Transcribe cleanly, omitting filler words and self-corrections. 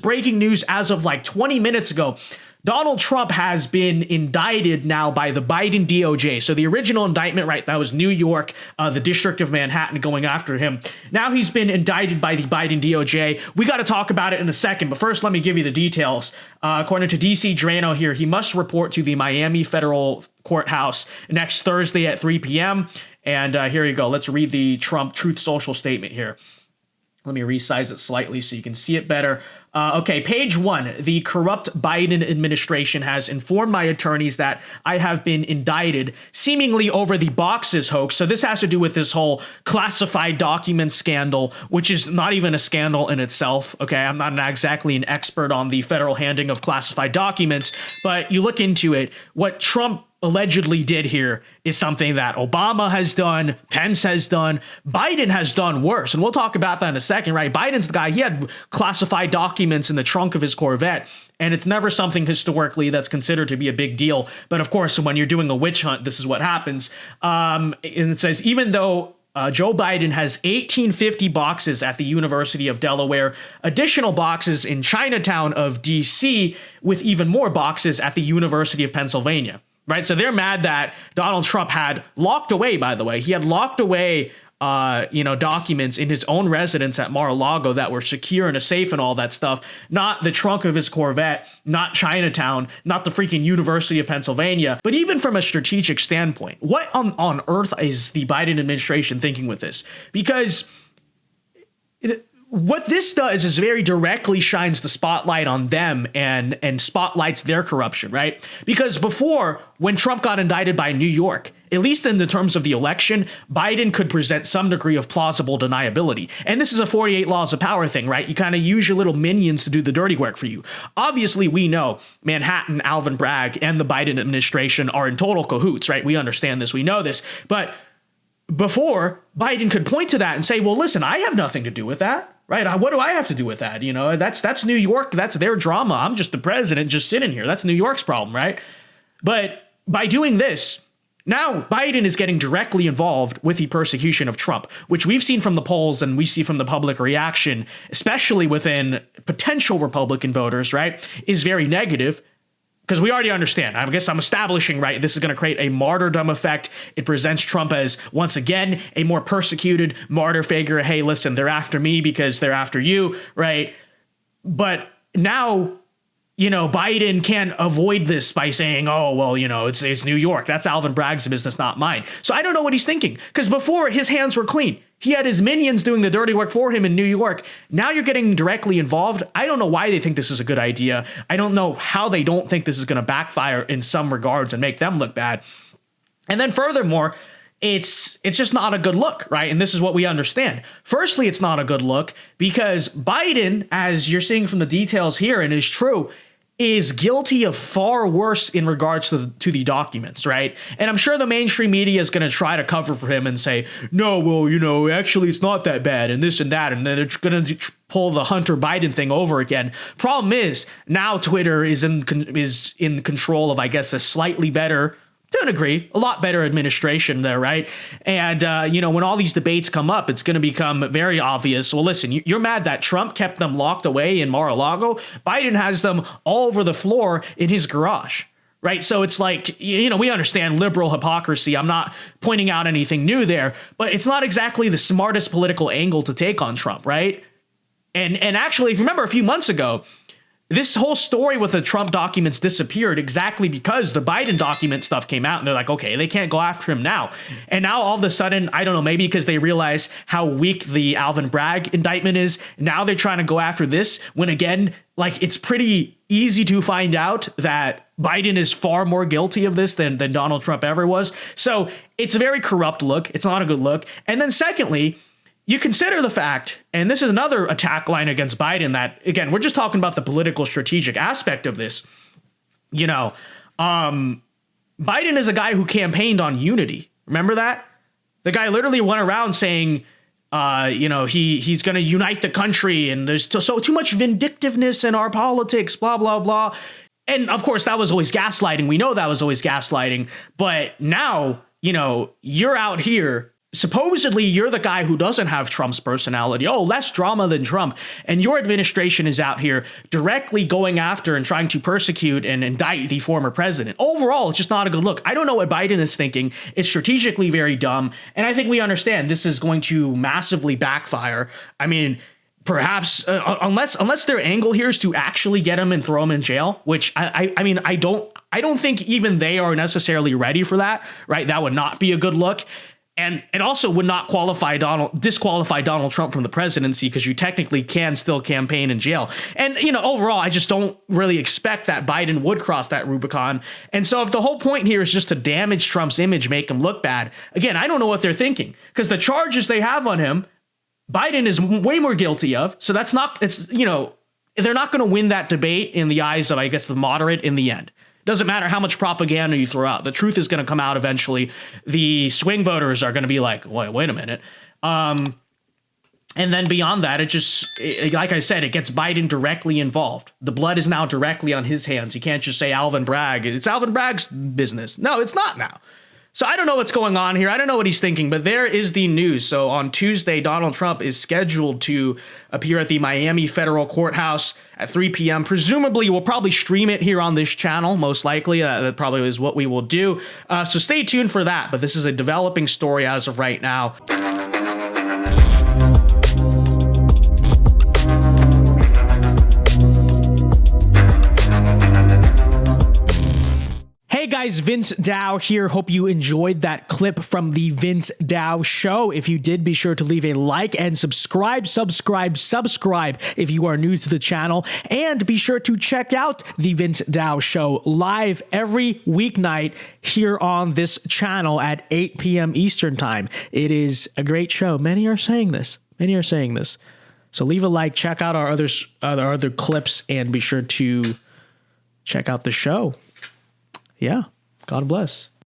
breaking news as of like 20 minutes ago. Donald Trump has been indicted now by the Biden DOJ. So the original indictment, right, that was New York, the District of Manhattan going after him. Now he's been indicted by the Biden DOJ. We got to talk about it in a second, but first let me give you the details. According to DC Drano here, he must report to the Miami Federal Courthouse next Thursday at 3 p.m. And here you go. Let's read the Trump Truth Social statement here. Let me resize it slightly so you can see it better. Okay, page 1. The corrupt Biden administration has informed my attorneys that I have been indicted, seemingly over the boxes hoax. So this has to do with this whole classified document scandal, which is not even a scandal in itself. Okay, I'm not exactly an expert on the federal handling of classified documents, but you look into it, what Trump allegedly did here is something that Obama has done, Pence has done, Biden has done worse. And we'll talk about that in a second, right? Biden's the guy, he had classified documents in the trunk of his Corvette, and it's never something historically that's considered to be a big deal. But of course, when you're doing a witch hunt, this is what happens. And it says, even though Joe Biden has 1850 boxes at the University of Delaware, additional boxes in Chinatown of DC, with even more boxes at the University of Pennsylvania. Right, so they're mad that Donald Trump had locked away, by the way, he had locked away, documents in his own residence at Mar-a-Lago that were secure in a safe and all that stuff, not the trunk of his Corvette, not Chinatown, not the freaking University of Pennsylvania. But even from a strategic standpoint, what on earth is the Biden administration thinking with this? Because what this does is very directly shines the spotlight on them and spotlights their corruption, right? Because before, when Trump got indicted by New York, at least in the terms of the election, Biden could present some degree of plausible deniability. And this is a 48 laws of power thing, right? You kind of use your little minions to do the dirty work for you. Obviously, we know Manhattan, Alvin Bragg, and the Biden administration are in total cahoots, right? We understand this, we know this. But before, Biden could point to that and say, well, listen, I have nothing to do with that. Right. What do I have to do with that? You know, that's New York. That's their drama. I'm just the president just sitting here. That's New York's problem. Right. But by doing this, now Biden is getting directly involved with the persecution of Trump, which we've seen from the polls and we see from the public reaction, especially within potential Republican voters. Right, is very negative. Because we already understand, I guess I'm establishing, right, this is going to create a martyrdom effect. It presents Trump as, once again, a more persecuted martyr figure. Hey, listen, they're after me because they're after you, right? But now, Biden can't avoid this by saying, oh, well, it's New York. That's Alvin Bragg's business, not mine. So I don't know what he's thinking. Because before, his hands were clean. He had his minions doing the dirty work for him in New York. Now you're getting directly involved. I don't know why they think this is a good idea. I don't know how they don't think this is going to backfire in some regards and make them look bad. And then furthermore, it's just not a good look, right? And this is what we understand. Firstly, it's not a good look because Biden, as you're seeing from the details here, and is true, is guilty of far worse in regards to the documents, right? And I'm sure the mainstream media is going to try to cover for him and say, no, well, actually it's not that bad and this and that. And then they're going to pull the Hunter Biden thing over again. Problem is now Twitter is in control of, I guess, a slightly better, to a degree, a lot better administration there, right? And, when all these debates come up, it's going to become very obvious. Well, listen, you're mad that Trump kept them locked away in Mar-a-Lago. Biden has them all over the floor in his garage, right? So it's like, we understand liberal hypocrisy. I'm not pointing out anything new there, but it's not exactly the smartest political angle to take on Trump, right? And actually, if you remember a few months ago, this whole story with the Trump documents disappeared exactly because the Biden document stuff came out and they're like, okay, they can't go after him now. And now all of a sudden, I don't know, maybe because they realize how weak the Alvin Bragg indictment is. Now they're trying to go after this when, again, like, it's pretty easy to find out that Biden is far more guilty of this than Donald Trump ever was. So it's a very corrupt look. It's not a good look. And then secondly, you consider the fact, and this is another attack line against Biden that, again, we're just talking about the political strategic aspect of this. Biden is a guy who campaigned on unity. Remember that? The guy literally went around saying, he's going to unite the country and there's too much vindictiveness in our politics, blah, blah, blah. And of course, that was always gaslighting. We know that was always gaslighting. But now, you're out here supposedly you're the guy who doesn't have Trump's personality. Oh, less drama than Trump. And your administration is out here directly going after and trying to persecute and indict the former president. Overall, it's just not a good look. I don't know what Biden is thinking. It's strategically very dumb. And I think we understand this is going to massively backfire. I mean, perhaps unless their angle here is to actually get him and throw him in jail, which I don't think even they are necessarily ready for that, right? That would not be a good look. And it also would not disqualify Donald Trump from the presidency, because you technically can still campaign in jail. And, overall, I just don't really expect that Biden would cross that Rubicon. And so if the whole point here is just to damage Trump's image, make him look bad, again, I don't know what they're thinking, because the charges they have on him, Biden is way more guilty of. So they're not going to win that debate in the eyes of, I guess, the moderate in the end. Doesn't matter how much propaganda you throw out. The truth is going to come out eventually. The swing voters are going to be like, wait a minute. And then beyond that, like I said, it gets Biden directly involved. The blood is now directly on his hands. You can't just say Alvin Bragg. It's Alvin Bragg's business. No, it's not now. So I don't know what's going on here. I don't know what he's thinking, but there is the news. So on Tuesday, Donald Trump is scheduled to appear at the Miami federal courthouse at 3 p.m. Presumably, we'll probably stream it here on this channel, most likely. That probably is what we will do. So stay tuned for that. But this is a developing story as of right now. Hey guys, Vince Dow here. Hope you enjoyed that clip from the Vince Dow Show. If you did, be sure to leave a like and subscribe if you are new to the channel. And be sure to check out the Vince Dow Show live every weeknight here on this channel at 8 p.m. Eastern Time. It is a great show. Many are saying this. So leave a like, check out our other clips, and be sure to check out the show. Yeah. God bless.